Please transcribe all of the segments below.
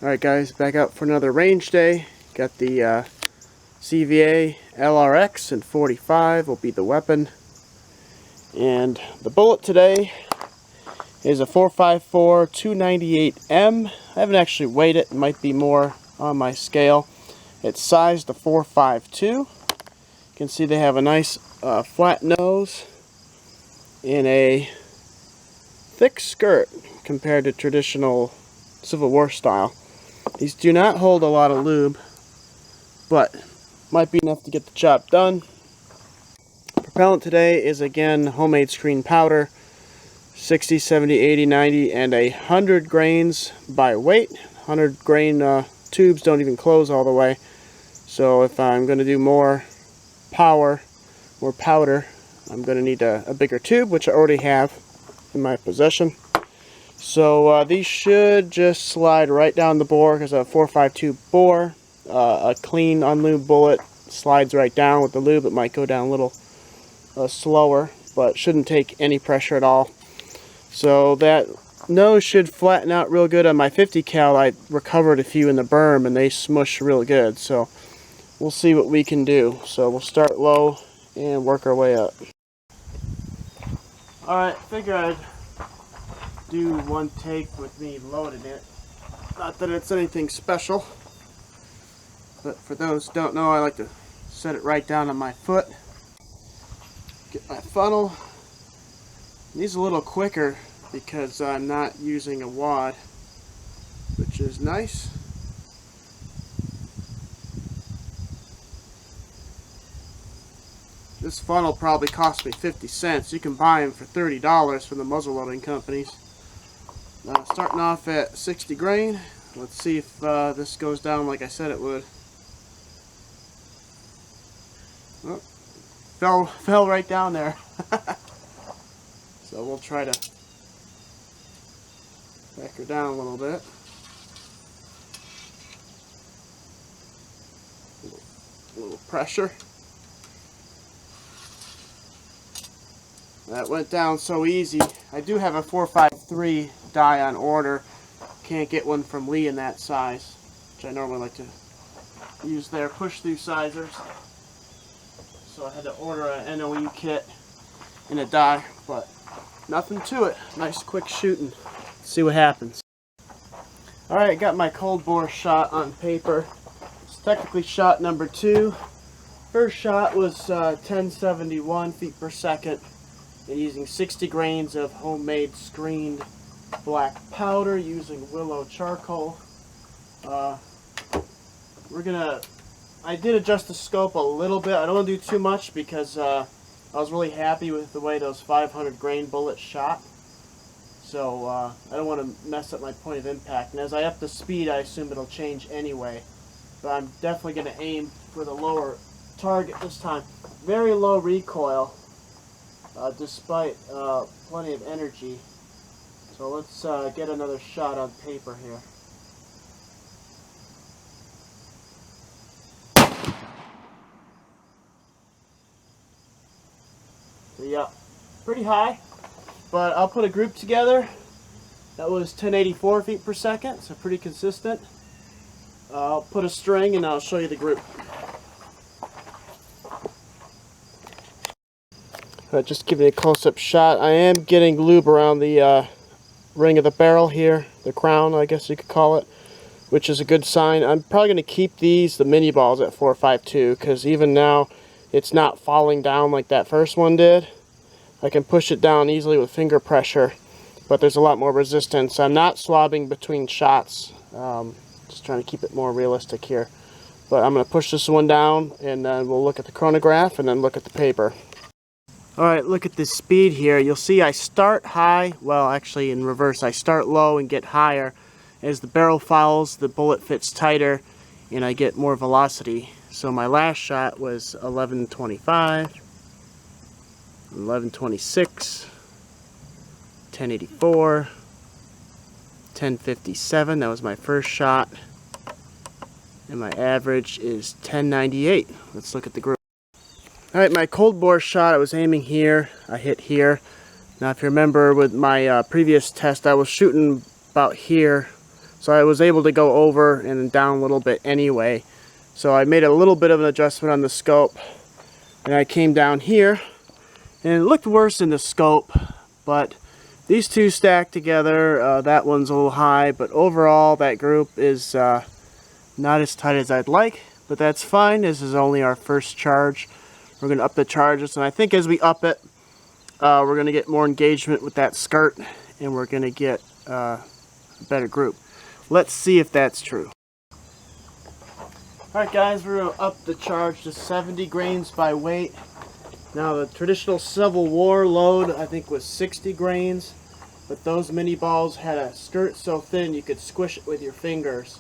Alright guys, back out for another range day. Got the CVA LRX in 45 will be the weapon. And the bullet today is a 454 298M. I haven't actually weighed it. It might be more on my scale. It's sized to 452. You can see they have a nice flat nose and a thick skirt compared to traditional Civil War style. These do not hold a lot of lube, but might be enough to get the job done. Propellant today is again homemade screen powder, 60, 70, 80, 90, and 100 grains by weight. 100 grain tubes don't even close all the way. So if I'm going to do more powder, I'm going to need a bigger tube, which I already have in my possession. So these should just slide right down the bore because a 452 bore. A clean unlubed bullet slides right down. With the lube it might go down a little slower, but shouldn't take any pressure at all. So that nose should flatten out real good. On my 50 cal I recovered a few in the berm and they smush real good, so we'll see what we can do. So we'll start low and work our way up. Alright, figure I'd do one take with me loading it. Not that it's anything special, but for those who don't know, I like to set it right down on my foot. Get my funnel. These are a little quicker because I'm not using a wad, which is nice. This funnel probably cost me 50 cents. You can buy them for $30 from the muzzle loading companies. Starting off at 60 grain. Let's see if this goes down like I said it would. Oh, fell right down there. So we'll try to back her down a little bit. A little pressure. That went down so easy. I do have a 453 die on order. Can't get one from Lee in that size, which I normally like to use their push-through sizers. So I had to order an NOE kit and a die, but nothing to it. Nice quick shooting. Let's see what happens. Alright, got my cold bore shot on paper. It's technically shot number 2. First shot was 1071 feet per second. And using 60 grains of homemade screened black powder using willow charcoal. I did adjust the scope a little bit. I don't want to do too much because I was really happy with the way those 500 grain bullets shot. So I don't want to mess up my point of impact. And as I up the speed, I assume it'll change anyway. But I'm definitely going to aim for the lower target this time. Very low recoil. Despite plenty of energy. So let's get another shot on paper here. So yeah, pretty high, but I'll put a group together. That was 1084 feet per second, so pretty consistent. I'll put a string and I'll show you the group. Just giving you a close-up shot. I am getting lube around the ring of the barrel here, the crown I guess you could call it, which is a good sign. I'm probably going to keep the mini balls at 452 because even now it's not falling down like that first one did. I can push it down easily with finger pressure, but there's a lot more resistance. I'm not swabbing between shots, just trying to keep it more realistic here. But I'm going to push this one down and then we'll look at the chronograph and then look at the paper. Alright, look at this speed here. You'll see I start high, well actually in reverse, I start low and get higher. As the barrel fouls, the bullet fits tighter and I get more velocity. So my last shot was 1125, 1126, 1084, 1057, that was my first shot. And my average is 1098. Let's look at the group. Alright, my cold bore shot, I was aiming here, I hit here. Now if you remember with my previous test, I was shooting about here. so I was able to go over and down a little bit anyway. So I made a little bit of an adjustment on the scope, and I came down here, and it looked worse in the scope, but these two stacked together, that one's a little high, but overall that group is not as tight as I'd like, but that's fine. This is only our first charge. We're going to up the charges, and I think as we up it, we're going to get more engagement with that skirt, and we're going to get a better group. Let's see if that's true. Alright guys, we're going to up the charge to 70 grains by weight. Now the traditional Civil War load I think was 60 grains, but those mini balls had a skirt so thin you could squish it with your fingers.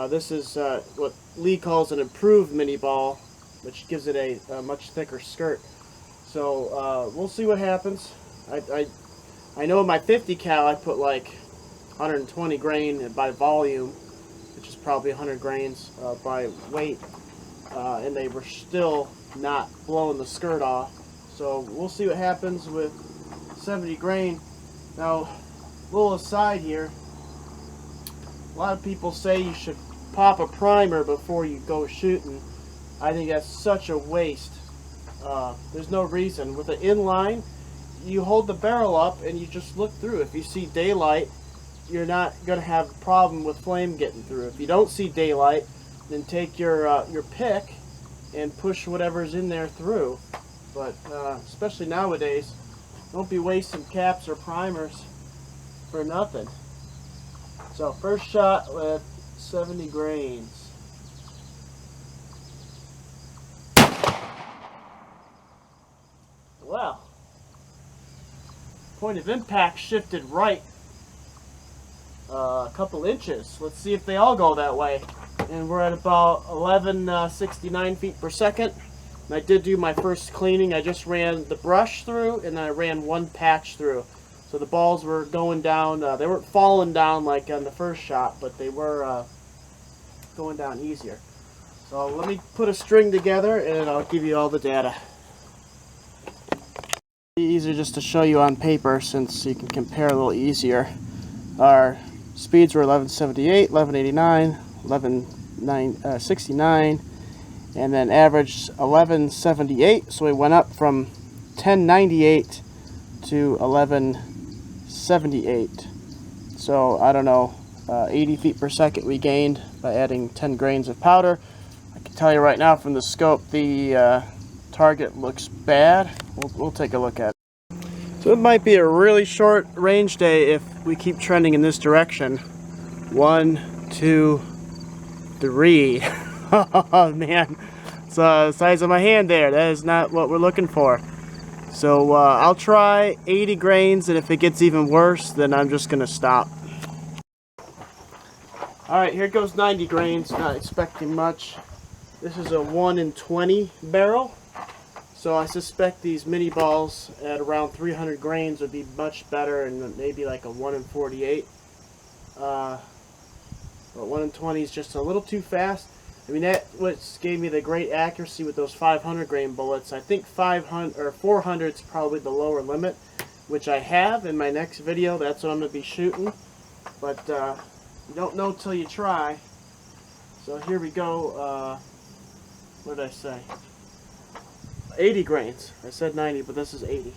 This is what Lee calls an improved mini ball, which gives it a much thicker skirt. So we'll see what happens. I know in my 50 cal I put like 120 grain by volume, which is probably 100 grains by weight, and they were still not blowing the skirt off. So we'll see what happens with 70 grain. Now, a little aside here, a lot of people say you should pop a primer before you go shooting. I think that's such a waste. There's no reason. With an inline, you hold the barrel up and you just look through. If you see daylight, you're not going to have a problem with flame getting through. If you don't see daylight, then take your pick and push whatever's in there through. But especially nowadays, don't be wasting caps or primers for nothing. So first shot with 70 grains. Well, point of impact shifted right a couple inches. Let's see if they all go that way. And we're at about 1169 feet per second. And I did do my first cleaning. I just ran the brush through and then I ran one patch through. So the balls were going down. They weren't falling down like on the first shot, but they were going down easier. So let me put a string together and I'll give you all the data. Easier just to show you on paper since you can compare a little easier. Our speeds were 1178, 1189, 1169, and then averaged 1178. So we went up from 1098 to 1178. So I don't know, 80 feet per second we gained by adding 10 grains of powder. I can tell you right now from the scope the target looks bad. We'll take a look at it. So it might be a really short range day if we keep trending in this direction. 1, 2, 3. Oh man, it's the size of my hand there. That is not what we're looking for. So I'll try 80 grains, and if it gets even worse, then I'm just gonna stop. Alright, here goes 90 grains. Not expecting much. This is a 1 in 20 barrel. So I suspect these mini balls at around 300 grains would be much better, and maybe like a 1 in 48. But 1 in 20 is just a little too fast. I mean, that what gave me the great accuracy with those 500 grain bullets. I think 500 or 400 is probably the lower limit, which I have in my next video. That's what I'm going to be shooting. But you don't know till you try. So here we go. What did I say? 80 grains. I said 90, but this is 80.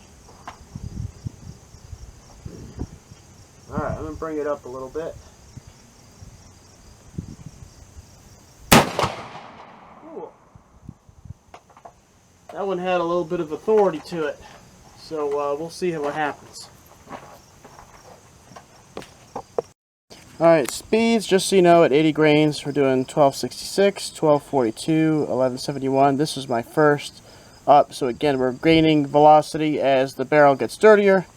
Alright, I'm going to bring it up a little bit. Cool. That one had a little bit of authority to it. So we'll see what happens. Alright, speeds, just so you know, at 80 grains, we're doing 1266, 1242, 1171. This is my first up, so again we're gaining velocity as the barrel gets dirtier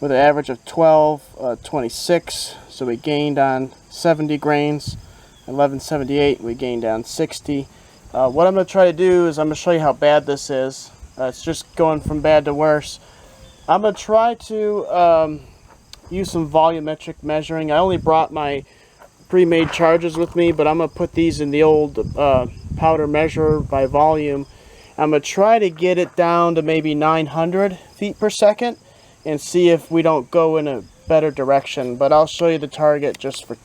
with an average of 1226. So we gained on 70 grains. 1178 we gained on 60. What I'm going to try to do is I'm going to show you how bad this is. It's just going from bad to worse. I'm going to try to use some volumetric measuring. I only brought my pre-made charges with me, but I'm going to put these in the old powder measure by volume. I'm going to try to get it down to maybe 900 feet per second and see if we don't go in a better direction. But I'll show you the target just for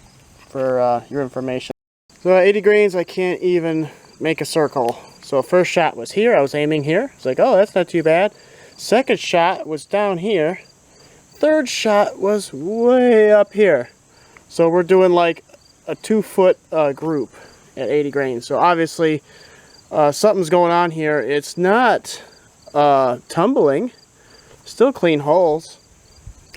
for your information. So at 80 grains, I can't even make a circle. So first shot was here. I was aiming here. It's like, oh, that's not too bad. Second shot was down here. Third shot was way up here. So we're doing like a 2-foot group at 80 grains. So obviously something's going on here. It's not tumbling. Still clean holes.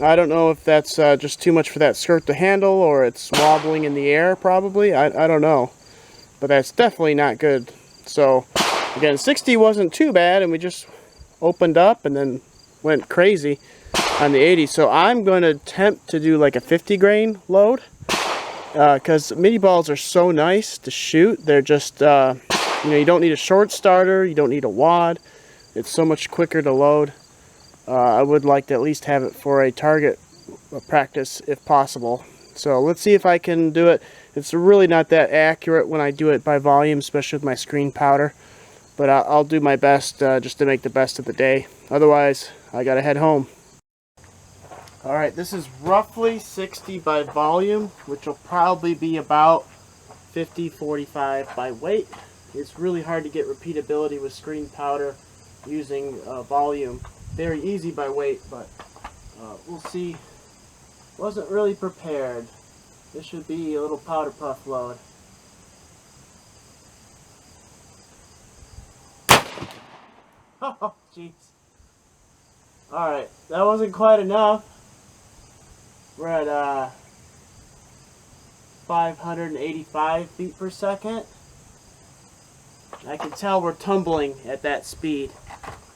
I don't know if that's just too much for that skirt to handle, or it's wobbling in the air probably. I don't know. But that's definitely not good. So again, 60 wasn't too bad, and we just opened up and then went crazy on the 80. So I'm going to attempt to do like a 50 grain load, because mini balls are so nice to shoot. They're just, you know, you don't need a short starter, you don't need a wad. It's so much quicker to load. I would like to at least have it for a target practice if possible. So let's see if I can do it. It's really not that accurate when I do it by volume, especially with my screen powder. But I'll do my best just to make the best of the day. Otherwise, I gotta head home. Alright, this is roughly 60 by volume, which will probably be about 50-45 by weight. It's really hard to get repeatability with screen powder using volume. Very easy by weight, but we'll see. Wasn't really prepared. This should be a little powder puff load. Oh, jeez. Alright, that wasn't quite enough. We're at 585 feet per second. I can tell we're tumbling at that speed.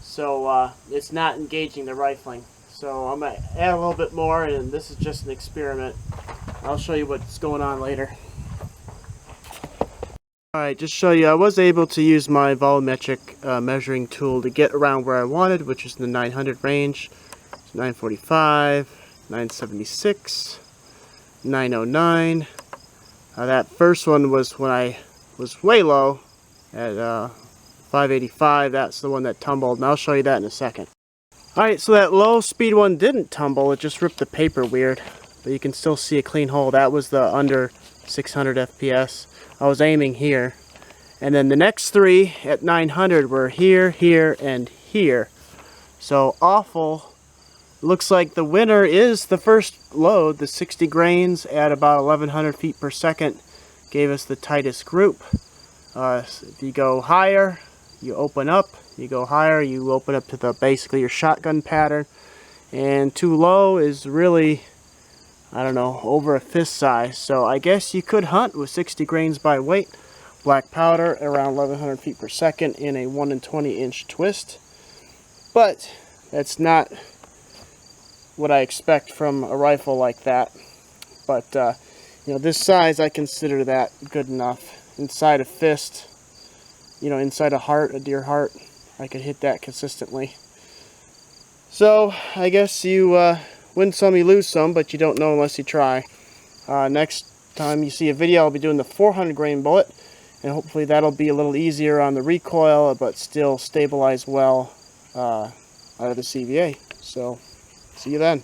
So it's not engaging the rifling. So I'm going to add a little bit more, and this is just an experiment. I'll show you what's going on later. Alright, just show you, I was able to use my volumetric measuring tool to get around where I wanted, which is in the 900 range. It's 945, 976, 909. That first one was when I was way low at 585. That's the one that tumbled, and I'll show you that in a second. Alright, so that low speed one didn't tumble, it just ripped the paper weird. But you can still see a clean hole. That was the under 600 FPS. I was aiming here. And then the next three at 900 were here, here, and here. So awful. Looks like the winner is the first load, the 60 grains at about 1100 feet per second. Gave us the tightest group. If you go higher, you open up. You go higher, you open up to the basically your shotgun pattern. And too low is really, I don't know, over a fist size. So I guess you could hunt with 60 grains by weight. Black powder around 1100 feet per second in a 1 20 inch twist. But that's not what I expect from a rifle like that. But you know, this size, I consider that good enough. Inside a fist, you know, inside a heart, a deer heart, I could hit that consistently. So I guess you win some, you lose some, but you don't know unless you try. Next time you see a video, I'll be doing the 400 grain bullet, and hopefully that'll be a little easier on the recoil, but still stabilize well out of the CVA. So see you then.